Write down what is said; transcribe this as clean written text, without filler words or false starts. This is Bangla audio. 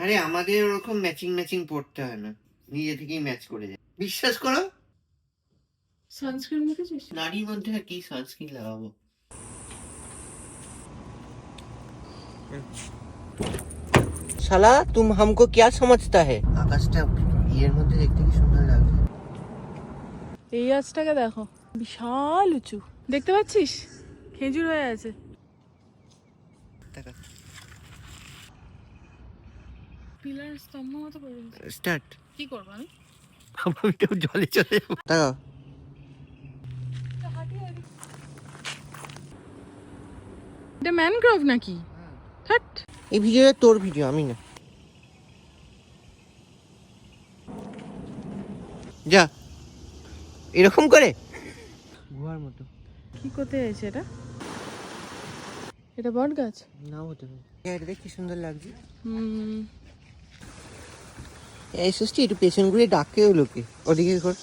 আরে আমাদের ওরকম ম্যাচিং ম্যাচিং পড়তে হয় না, নিজে থেকেই ম্যাচ করে যায়, বিশ্বাস করো। সানস্ক্রিন মেখেছিস? নারীর মধ্যে আর কি সানস্ক্রিন লাগাবো। শালা তুম হামকো ক্যা সমঝতা হে? আকাশটা ইয়ের মধ্যে দেখতে কি সুন্দর লাগছে। এই গাছটাকে দেখো, বিশাল উঁচু, দেখতে পাচ্ছিস? খেজুর হয়ে আছে। পিলার স্তম্ভ মতো করে দিয়েছে। স্টার্ট। কি করবো আমি? আমি তো জলে চলে যাবো। তাকাও। এটা ম্যানগ্রোভ নাকি? থাট। এই ভিডিওটা তোর ভিডিও, আমি না। যা এরকম করে গুহার মতো। কি করতে চাইছে এটা? এটা বট গাছ? না হতে পারে। এটা দেখ কি সুন্দর লাগছে। হুম। এই সুষ্টি একটু পেছন ঘুরে ডাকে লোকে, ওদিকে কর।